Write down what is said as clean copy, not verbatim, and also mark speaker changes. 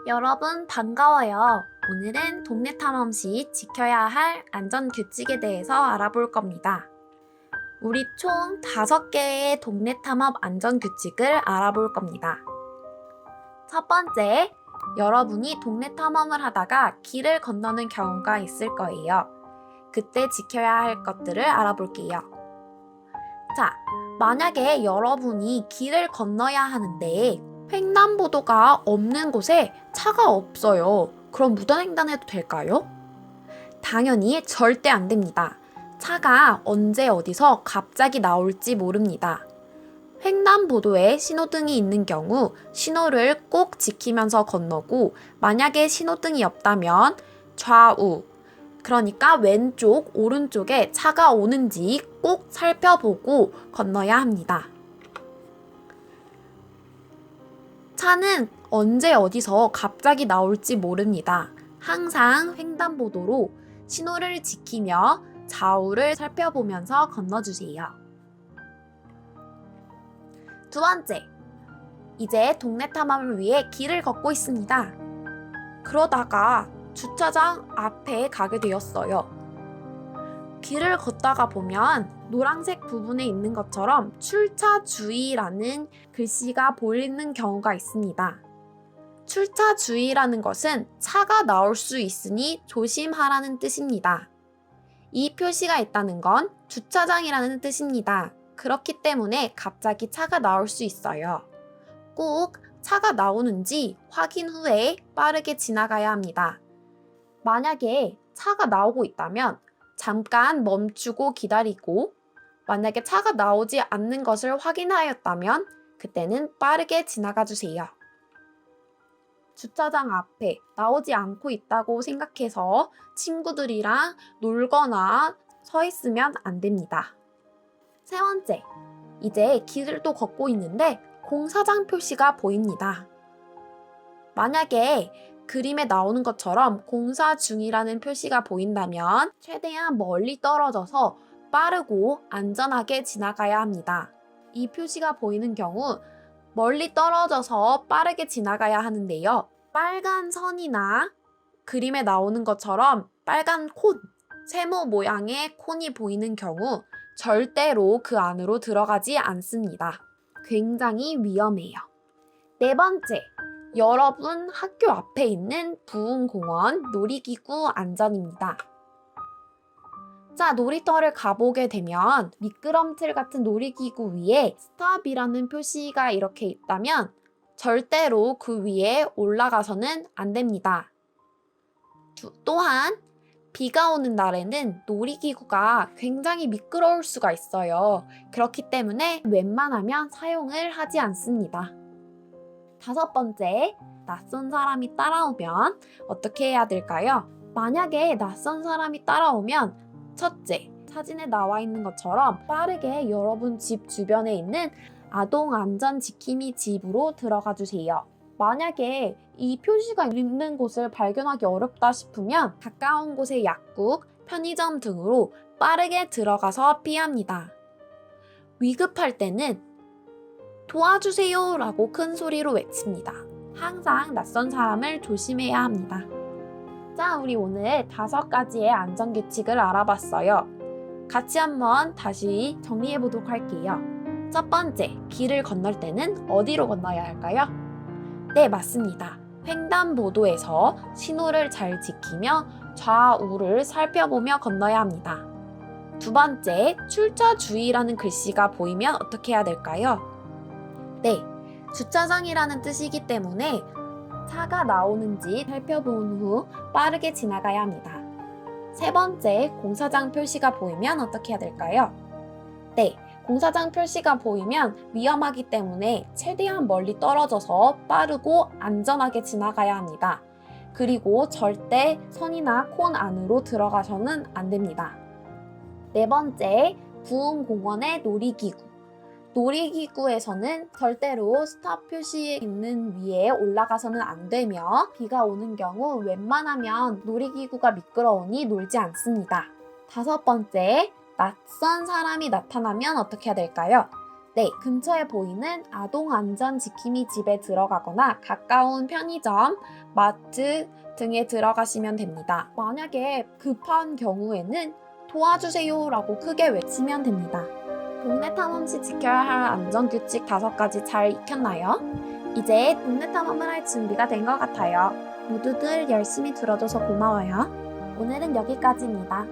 Speaker 1: 여러분 반가워요. 오늘은 동네 탐험 시 지켜야 할 안전 규칙에 대해서 알아볼 겁니다. 우리 총 5개의 동네 탐험 안전 규칙을 알아볼 겁니다. 첫 번째, 여러분이 동네 탐험을 하다가 길을 건너는 경우가 있을 거예요. 그때 지켜야 할 것들을 알아볼게요. 자, 만약에 여러분이 길을 건너야 하는데 횡단보도가 없는 곳에 차가 없어요. 그럼 무단횡단해도 될까요? 당연히 절대 안 됩니다. 차가 언제 어디서 갑자기 나올지 모릅니다. 횡단보도에 신호등이 있는 경우 신호를 꼭 지키면서 건너고, 만약에 신호등이 없다면 좌우, 그러니까 왼쪽, 오른쪽에 차가 오는지 꼭 살펴보고 건너야 합니다. 차는 언제 어디서 갑자기 나올지 모릅니다. 항상 횡단보도로 신호를 지키며 좌우를 살펴보면서 건너주세요. 두 번째, 이제 동네 탐험을 위해 길을 걷고 있습니다. 그러다가 주차장 앞에 가게 되었어요. 길을 걷다가 보면 노란색 부분에 있는 것처럼 출차 주의라는 글씨가 보이는 경우가 있습니다. 출차 주의라는 것은 차가 나올 수 있으니 조심하라는 뜻입니다. 이 표시가 있다는 건 주차장이라는 뜻입니다. 그렇기 때문에 갑자기 차가 나올 수 있어요. 꼭 차가 나오는지 확인 후에 빠르게 지나가야 합니다. 만약에 차가 나오고 있다면 잠깐 멈추고 기다리고, 만약에 차가 나오지 않는 것을 확인하였다면 그때는 빠르게 지나가 주세요. 주차장 앞에 나오지 않고 있다고 생각해서 친구들이랑 놀거나 서 있으면 안 됩니다. 세 번째, 이제 길을 또 걷고 있는데 공사장 표시가 보입니다. 만약에 그림에 나오는 것처럼 공사 중이라는 표시가 보인다면 최대한 멀리 떨어져서 빠르고 안전하게 지나가야 합니다. 이 표시가 보이는 경우 멀리 떨어져서 빠르게 지나가야 하는데요. 빨간 선이나 그림에 나오는 것처럼 빨간 콘, 세모 모양의 콘이 보이는 경우 절대로 그 안으로 들어가지 않습니다. 굉장히 위험해요. 네 번째, 여러분 학교 앞에 있는 부흥공원 놀이기구 안전입니다. 자, 놀이터를 가보게 되면 미끄럼틀 같은 놀이기구 위에 스탑이라는 표시가 이렇게 있다면 절대로 그 위에 올라가서는 안 됩니다. 또한 비가 오는 날에는 놀이기구가 굉장히 미끄러울 수가 있어요. 그렇기 때문에 웬만하면 사용을 하지 않습니다. 다섯 번째, 낯선 사람이 따라오면 어떻게 해야 될까요? 만약에 낯선 사람이 따라오면 첫째, 사진에 나와 있는 것처럼 빠르게 여러분 집 주변에 있는 아동 안전 지킴이 집으로 들어가 주세요. 만약에 이 표시가 있는 곳을 발견하기 어렵다 싶으면 가까운 곳의 약국, 편의점 등으로 빠르게 들어가서 피합니다. 위급할 때는 도와주세요 라고 큰 소리로 외칩니다. 항상 낯선 사람을 조심해야 합니다. 자, 우리 오늘 5가지의 안전규칙을 알아봤어요. 같이 한번 다시 정리해 보도록 할게요. 첫 번째, 길을 건널 때는 어디로 건너야 할까요? 네, 맞습니다. 횡단보도에서 신호를 잘 지키며 좌우를 살펴보며 건너야 합니다. 두 번째, 출차 주의라는 글씨가 보이면 어떻게 해야 될까요? 네, 주차장이라는 뜻이기 때문에 차가 나오는지 살펴본 후 빠르게 지나가야 합니다. 세 번째, 공사장 표시가 보이면 어떻게 해야 될까요? 네, 공사장 표시가 보이면 위험하기 때문에 최대한 멀리 떨어져서 빠르고 안전하게 지나가야 합니다. 그리고 절대 선이나 콘 안으로 들어가서는 안 됩니다. 네 번째, 부흥공원의 놀이기구. 놀이기구에서는 절대로 스탑 표시 있는 위에 올라가서는 안 되며, 비가 오는 경우 웬만하면 놀이기구가 미끄러우니 놀지 않습니다. 다섯 번째, 낯선 사람이 나타나면 어떻게 해야 될까요? 네, 근처에 보이는 아동안전지킴이 집에 들어가거나 가까운 편의점, 마트 등에 들어가시면 됩니다. 만약에 급한 경우에는 도와주세요라고 크게 외치면 됩니다. 동네 탐험 시 지켜야 할 안전규칙 5가지 잘 익혔나요? 이제 동네 탐험을 할 준비가 된 것 같아요. 모두들 열심히 들어줘서 고마워요. 오늘은 여기까지입니다.